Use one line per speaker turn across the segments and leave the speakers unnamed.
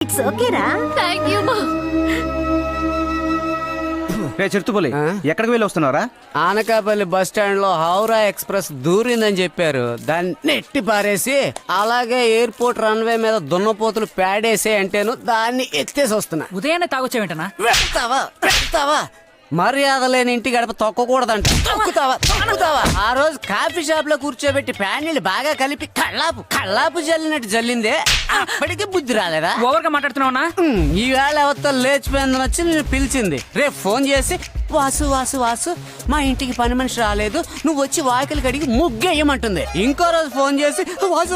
It's ఓకేరా.
Thank you మా.
రే చిరుతుపల్లి, ఎక్కడికి వెళ్ళి వస్తున్నారా?
ఆనకాపల్లి బస్ స్టాండ్ లో హౌరా ఎక్స్ప్రెస్ దూరిందని చెప్పారు. దాన్ని నెట్టి పారేసి అలాగే ఎయిర్పోర్ట్ రన్వే మీద దున్నపోతులు పేడేసే అంటేను దాన్ని ఎత్తేసి వస్తున్నా.
ఉదయాన్నే తాగొచ్చావేంటనా?
వెళ్తావా మర్యాద లేని ఇంటి గడప తొక్కకూడదంట. తొక్కుతావా ఆ రోజు కాఫీ షాప్ లో కూర్చోబెట్టి ప్యానీలు బాగా కలిపి కళ్ళాపు జల్లినట్టు జల్లిందే. అప్పటికి బుద్ధి రాలేదా?
ఓవర్ గా మాట్లాడుతున్నావునా?
ఈవేళ ఎవరితో లేచిపోయిందని వచ్చి నేను పిలిచింది. రేపు ఫోన్ చేసి వాసు మా ఇంటికి పని మనిషి రాలేదు, నువ్వు వచ్చి వాకిలి కడిగి ముగ్గేయమంటుంది. ఇంకో రోజు ఫోన్ చేసి వాసు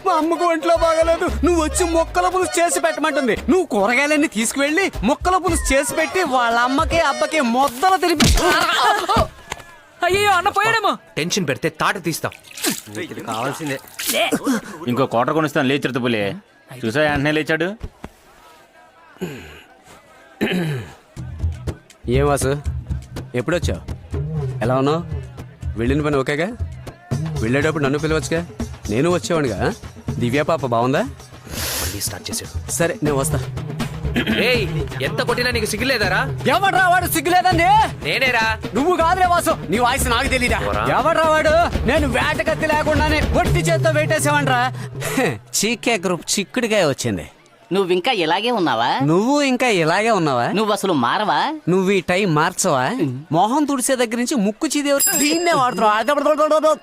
మా అమ్మకు ఒంట్లో బాగలేదు, నువ్వు వచ్చి మొక్కల పులుసు చేసి పెట్టమంటుంది. నువ్వు కూరగాయలన్నీ తీసుకువెళ్ళి మొక్కల పులుసు చేసి పెట్టి వాళ్ళ అమ్మకి అబ్బకి మొద్దలు తిరిగి.
అయ్యో అన్న పోయాడేమో.
టెన్షన్ పెడితే తాట తీస్తాం.
కావాల్సిందే. ఇంకో కోట కొనిస్తాను లే చిరుతుపల్లి. చూసా వెంటనే లేచాడు.
ఏం వాసు ఎప్పుడొచ్చావు? ఎలా ఉన్నావు? వెళ్ళిన పని ఓకేగా? వెళ్ళేటప్పుడు నన్ను పిలవచ్చుగా, నేను వచ్చేవాడిగా. దివ్య పాప బాగుందా?
మళ్ళీ స్టార్ట్ చేసాడు.
సరే నేను వస్తా.
ఏయ్, ఎంత కొట్టినా నీకు సిగ్గులేదారా?
ఎవడ్రా వాడు? సిగ్గులేదండి.
నేనేరా.
నువ్వు కాదులే వాసు, నీ వాయిస్ నాకు తెలీదా? ఎవడ్రా వాడు? నేను వేటకత్తి లేకుండానే ఒట్టి చేత్తో వేటేసావంట్రా. చీకే గ్రూప్ చిక్కుడికాయ వచ్చింది.
నువ్వింకా ఇలాగే ఉన్నావా?
నువ్వు ఇంకా ఇలాగే ఉన్నావా?
నువ్వు అసలు మారవా?
నువ్వు ఈ టైం మార్చవా? మొహం తుడిసే దగ్గర నుంచి ముక్కు చీదేవారు దీన్నే వాడుతున్నావు.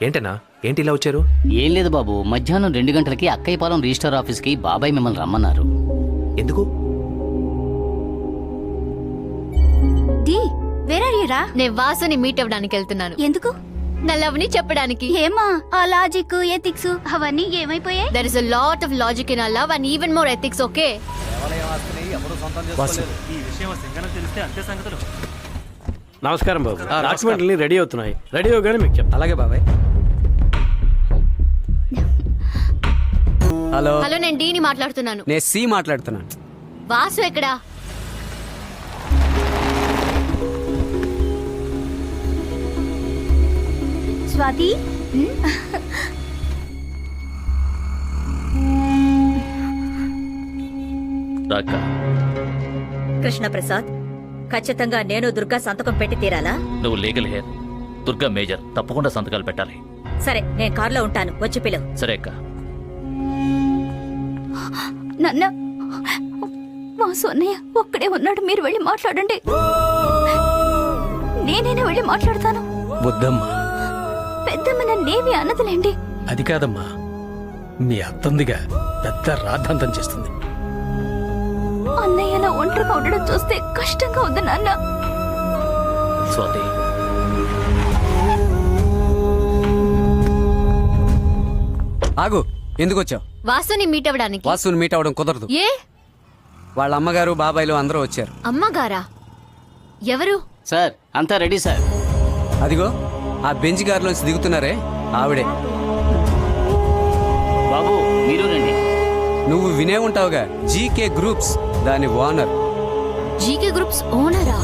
ఏంటన్నా, ఏంటి ఇలా వచ్చారు?
ఏం లేదు బాబు, మధ్యాహ్నం 2 గంటలకి అక్కయ్యపాలెం రిజిస్టర్ ఆఫీస్ కి బాబాయ్ మిమ్మల్ని రమ్మన్నారు.
ఎందుకు?
నేను వాసుని మీట్ అవ్వడానికి వెళ్తున్నాను.
ఎందుకు?
నా లవ్ ని చెప్పడానికి.
ఏమా ఆ లాజిక్ ఎథిక్స్ అవన్నీ ఏమైపోయాయి?
There is a lot of logic in our love and even more ethics, okay?
నమస్కారం బాబు. డాక్యుమెంట్లన్నీ రెడీ అవుతున్నాయి. రెడీ అవగానే మీకు చెప్తాను.
అలాగే బాబాయ్. హలో
హలో, నేను డీని మాట్లాడుతున్నాను.
నేను సి మాట్లాడుతున్నాను.
వాసు ఎక్కడా?
స్వాతి,
కృష్ణప్రసాద్, ఖచ్చితంగా నేను దుర్గా సంతకం పెట్టి తీరాలా?
నువ్వు లీగల్ హెయిర్, దుర్గా మేజర్, తప్పకుండా సంతకాలు పెట్టాలి.
సరే, నేను కారులో ఉంటాను, వచ్చి పిలువు.
సరే అక్క.
నాన్న వాసు అన్నయ్య ఒక్కడే ఉన్నాడు, మీరు వెళ్ళి మాట్లాడండి. నేనైనా వెళ్ళి మాట్లాడతాను.
వద్దమ్మా.
పెద్దమ్మ నన్నేమి అన్నదిలేండి.
అది కాదమ్మా, మీ అత్తందిగా పెద్ద రాద్ధాంతం చేస్తుంది.
అన్నయ్య అలా ఒంటరిగా ఉండడం చూస్తే కష్టంగా ఉంది నాన్న.
స్వాతి,
ఆగు, ఎందుకు వచ్చావు?
వాసుని మీట్ అవ్వడానికి.
వాసుని మీట్ అవ్వడం కుదరదు.
ఏ?
వాళ్ళ అమ్మగారు బాబాయిలు అందరూ వచ్చారు.
అమ్మగారా? ఎవరు?
సార్ అంతా రెడీ సార్.
అదిగో ఆ బెంచ్ గారిలోంచి దిగుతున్నారే ఆవిడే.
బాబు మీరు రండి.
నువ్వు వినే ఉంటావుగా, జీకే గ్రూప్స్ దాని ఓనర్.
జీకే గ్రూప్స్ ఓనరా?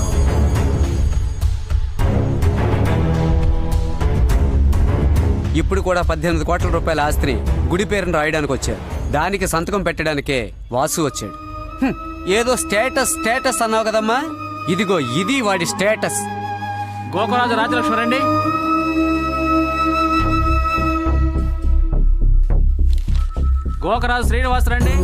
ఇప్పుడు కూడా 18 కోట్ల రూపాయల ఆస్తిని గుడి పేరును రాయడానికి వచ్చారు. దానికి సంతకం పెట్టడానికే వాసు వచ్చాడు. ఏదో స్టేటస్ అన్నావు కదమ్మా, ఇదిగో ఇది వాడి స్టేటస్.
గోకురాజు రాజలక్ష్మి రండి. గోకరాజు శ్రీనివాస్ రండి.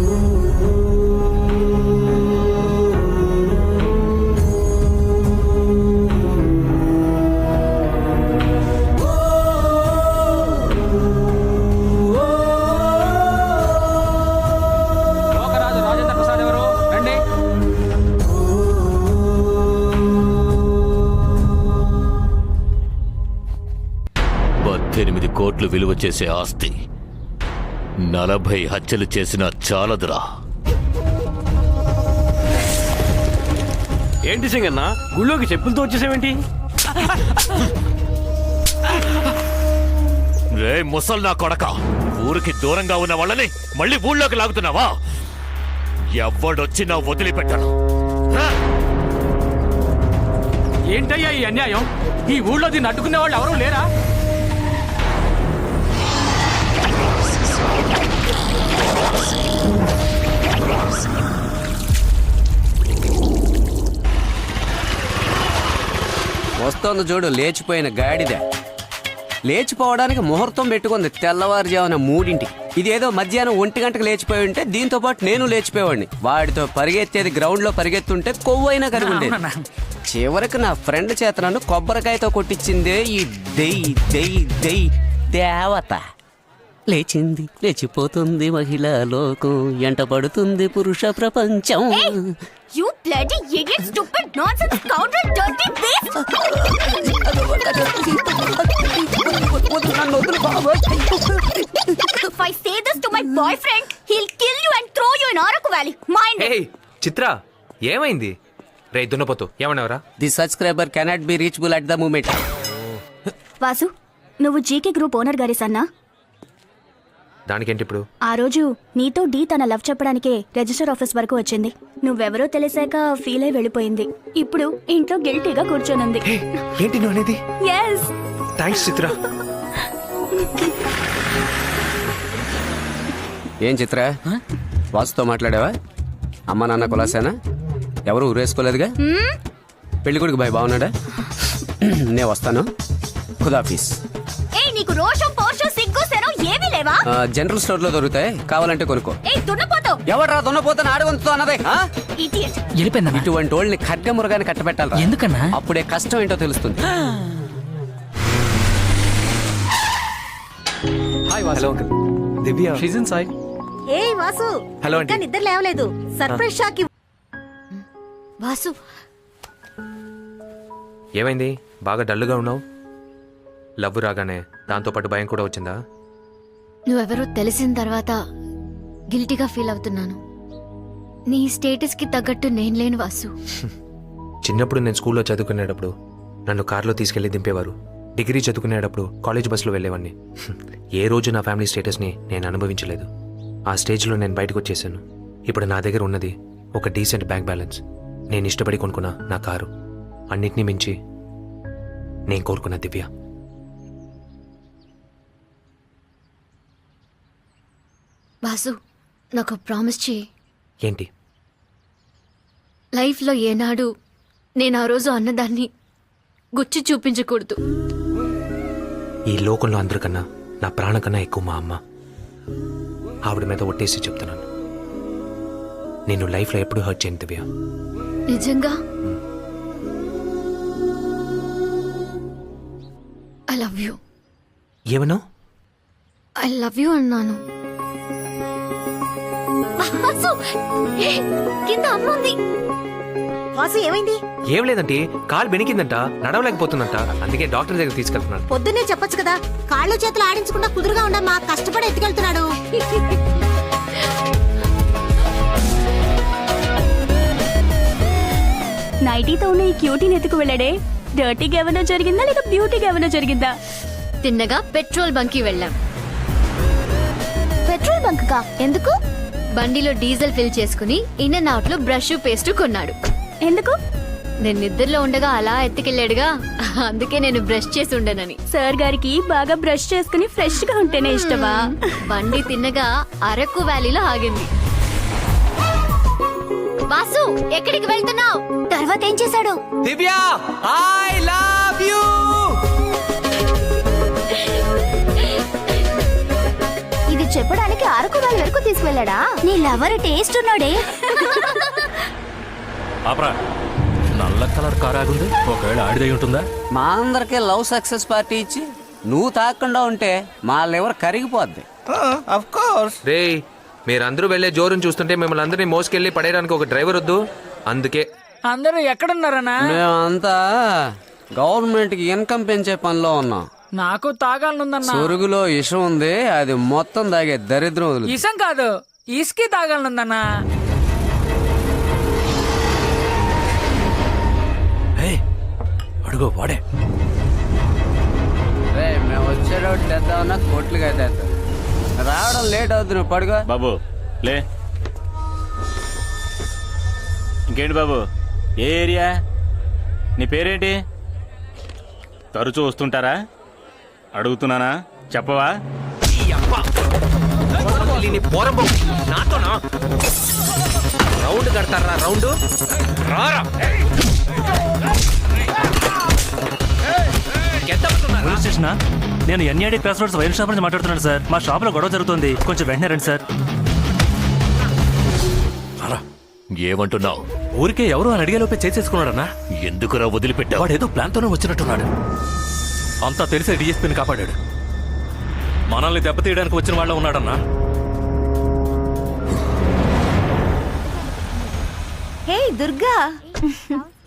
గోకరాజు రాజేంద్ర ప్రసాద్ ఎవరు? రండి.
18 కోట్లు విలువ చేసే ఆస్తి 40 హత్యలు చేసిన చాలదురా.
ఏంటి సింగన్న, గుళ్ళోకి చెప్పులతో వచ్చేసేవేంటి?
రే ముసల్ నా కొడక, ఊరికి దూరంగా ఉన్న వాళ్ళని మళ్ళీ ఊళ్ళోకి లాగుతున్నావా? ఎవడొచ్చినా వదిలిపెట్టను.
ఏంటయ్యా ఈ అన్యాయం? ఈ ఊళ్ళో దీన్ని అడ్డుకునే వాళ్ళు ఎవరూ లేరా?
లేస్తోంది చూడు లేచిపోయిన గాడిద. లేచిపోవడానికి ముహూర్తం పెట్టుకుంది తెల్లవారుజామున 3ంటికి. ఇదేదో మధ్యాహ్నం 1 గంటకు లేచిపోయి ఉంటే దీంతో పాటు నేను లేచిపోయేవాడిని. వాడితో పరిగెత్తేది గ్రౌండ్ లో పరిగెత్తుంటే కొవ్వైనా కరుగుండేది. చివరికి నా ఫ్రెండ్ చేత నన్ను కొబ్బరికాయతో కొట్టించిందే ఈ దెయ్ దేవత. లేచింది లేచిపోతుంది మహిళా లోకం, ఎంట పడుతుంది పురుష ప్రపంచం.
You bloody idiot, stupid, nonsense, scoundrel, dirty beast! If I say this to my boyfriend, he'll kill you and throw you in Araku Valley. Mind it.
ఏయ్ చిత్ర ఏమైంది? రే దున్నపోతు ఏమన్నావురా?
The subscriber cannot be reachable at the moment.
Vasu, నువ్వు GK group owner గారి సన్నా?
దానికేంటి ఇప్పుడు?
ఆ రోజు నీతో డీ తన లవ్ చెప్పడానికే రిజిస్టర్ ఆఫీస్ వరకు వచ్చింది. నువ్వెవరో తెలిసాక ఫీల్ అయి వెళ్ళిపోయింది. ఇప్పుడు ఇంట్లో గిల్టీగా కూర్చొనుంది.
ఏయ్, ఏంటి నువ్వు అనేది?
Yes.
థ్యాంక్స్ చిత్ర.
ఏం చిత్ర వాసుతో మాట్లాడావా? అమ్మ నాన్న కులాసేనా? ఎవరు ఊరేసుకోలేదుగా? పెళ్లి కొడుకు బాయ్ బాగున్నాడా? నేను వస్తాను. ఖుదాఫీస్.
ఏయ్, నీకు రోషం పౌరుషం సిగ్గు శరం ఏమీ లేవా?
జనరల్ స్టోర్ లో దొరుకుతాయి, కావాలంటే కొనుక్కో.
ఏయ్, దున్నపోతావు.
ఎవడ్రా దున్నపోతాను ఆడవంతో అన్నదే?
Idiot.
వెళ్ళిపోయిందన్నా.
ఇటువంటి వాళ్ళని ఖడ్గమురుగాని కట్టబెట్టాలి.
ఎందుకన్నా?
అప్పుడే కష్టం ఏంటో తెలుస్తుంది. Hi
hello uncle. దివ్య.
ఏ వాసు,
హలో
ఇంకా
ఆంటీ.
నిద్ర లేవలేదు. సర్ప్రైజ్ షాక్
వాసు,
ఏమైంది? బాగా డల్గా ఉన్నావు. లవ్ రాగానే దాంతోపాటు భయం కూడా వచ్చిందా?
నువ్వెవరో తెలిసిన తర్వాత గిల్టీగా ఫీల్ అవుతున్నాను. నీ స్టేటస్కి తగ్గట్టు నేను లేను వాసు.
చిన్నప్పుడు నేను స్కూల్లో చదువుకునేటప్పుడు నన్ను కార్లో తీసుకెళ్లి దింపేవారు. డిగ్రీ చదువుకునేటప్పుడు కాలేజ్ బస్సులో వెళ్ళేవాడిని. ఏ రోజు నా ఫ్యామిలీ స్టేటస్ని నేను అనుభవించలేదు. ఆ స్టేజ్లో నేను బయటకు వచ్చేసాను. ఇప్పుడు నా దగ్గర ఉన్నది ఒక డీసెంట్ బ్యాంక్ బ్యాలెన్స్, నేను ఇష్టపడి కొనుక్కున్న నా కారు, అన్నిటినీ మించి నేను కోరుకున్న దివ్య.
వాసు, నాకు ప్రామిస్ చేయి.
ఏంటి?
లైఫ్లో ఏనాడు నేను ఆ రోజు అన్నదాన్ని గుచ్చి చూపించకూడదు.
ఈ లోకంలో అందరికన్నా నా ప్రాణం కన్నా ఎక్కువ మా అమ్మ. ఆవిడ మీద ఒట్టేసి చెప్తున్నాను, నేను లైఫ్లో ఎప్పుడు హర్ట్ చేయను దివ్య.
నిజంగా ఐ లవ్ యూ.
ఏమన్నావు?
ఐ లవ్ యూ అన్నాను. వాసు, ఏ, కింద అమ్మ ఉంది.
వాసు ఏమైంది?
ఏం లేదంటే కాలు బెనికిందంట, నడవలేకపోతుందంట. అందుకే డాక్టర్ దగ్గర తీసుకెళ్తున్నాను.
పొద్దున్నే చెప్పొచ్చు కదా. కాళ్ళు చేతులు ఆడించకుండా కుదురుగా ఉండమ్మా, కష్టపడి ఎత్తుకెళ్తున్నాడు.
నైటీతో ఉన్న ఈ క్యూటీని ఎత్తుకు వెళ్ళాడే, డర్టీగా ఏమైనా జరిగిందా లేక బ్యూటీగా ఏమైనా జరిగిందా?
తిన్నగా పెట్రోల్ బంక్కి వెళ్ళాం.
పెట్రోల్ బంక్ కా? ఎందుకు?
బండిలో డీజిల్ ఫిల్ చేసుకుని ఇన్ అండ్ అవుట్ లో బ్రష్ పేస్ట్ కొన్నాడు.
ఎందుకు?
నేను నిద్రలో ఉండగా అలా ఎత్తుకెళ్ళాడుగా, అందుకే నేను బ్రష్ చేసి ఉండనని.
సార్ గారికి బాగా బ్రష్ చేసుకుని ఫ్రెష్ గా ఉంటేనే ఇష్టమా?
బండి తిన్నగా అరకు వ్యాలీలో ఆగింది. వాసు, ఎక్కడికి వెళ్తున్నావు?
తర్వాత ఏం చేశాడు?
దివ్య, ఐ లవ్ యూ.
ఇది చెప్పడానికి అరకు వ్యాలీ వరకు తీసుకెళ్ళాడా? నీ లవర్ టేస్ట్ ఉన్నాడే.
ఆపరా, నల్ల కలర్ కార్ ఆగుంది. ఒకవేళ ఆడిదై ఉంటుందా?
మా అందరికీ లవ్ సక్సెస్ పార్టీ ఇచ్చి నువ్వు తాకుండా ఉంటే మా లివర్ కరిగిపోద్ది.
రేయ్, మీరందరూ వెళ్లే జోరుని చూస్తుంటే మిమ్మల్ని అందరినీ మోసుకెళ్లి పడేయడానికి ఒక డ్రైవర్ వద్దు. అందుకే
అందరూ ఎక్కడున్నారన్నా?
మేమంతా గవర్నమెంట్ కి ఇన్కమ్ పెంచే పనిలో ఉన్నాం.
నాకు తాగాలనుందన్నా.
సొరుగులో ఇషం ఉంది, అది మొత్తం తాగే దరిద్రం వదులు.
ఇసం కాదు, ఇసుకి తాగాలనుందన్నా.
అడుగు వాడే.
మేము వచ్చేటప్పుడు తెద్దామన్నా కొట్లుగా తెద్దాం. రావడం లేట్ అవుతుంది, నువ్వు పడుకో.
బాబు లే. ఇంకేంటి బాబు, ఏ ఏరియా? నీ పేరేంటి? తరచూ వస్తుంటారా? అడుగుతున్నానా, చెప్పవా?
రౌండ్ కడతారా? రౌండ్ రారా.
పోలీస్ స్టేషనా? నేను NID cross roads wine shop నుంచి మాట్లాడుతున్నాను సార్. మా షాప్ లో గొడవ జరుగుతుంది, కొంచెం వెంటనే రండి సార్.
ఏమంటున్నావు?
ఊరికే ఎవరు అని అడిగేలోపే చేసేసుకున్నాడన్నా.
ఎందుకురా వదిలిపెట్టావు?
వాడు ఏదో ప్లాన్ తోనే వచ్చినట్టున్నాడు. అంతా తెలిసే డిఎస్పీని కాపాడాడు. మనల్ని దెబ్బతీయడానికి వచ్చిన వాళ్ళ ఉన్నాడన్నా.
హే దుర్గా,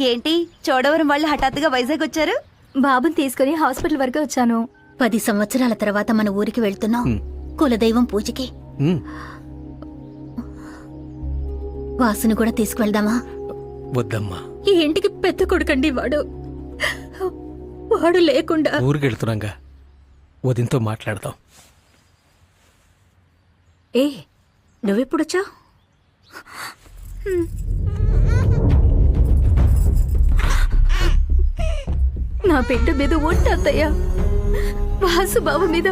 ఏంటి చోడవరం వాళ్ళు హఠాత్తుగా వైజాగ్ వచ్చారు? బాబుని తీసుకుని హాస్పిటల్ వరకు వచ్చాను.
10 సంవత్సరాల తర్వాత మన ఊరికి వెళ్తున్నాం కులదైవం పూజకి. వాసుని కూడా తీసుకువెళ్దామా?
వద్దమ్మా,
ఈ ఇంటికి పెద్ద కొడుకండి వాడు. వాడు లేకుండా
ఊరికి వెళ్తున్నాగా, వదినతో మాట్లాడదాం.
ఏ నువ్వెప్పుడొచ్చా?
నా బిడ్డ మీద ఒంటి అత్తయ్య, వాసు బాబు మీద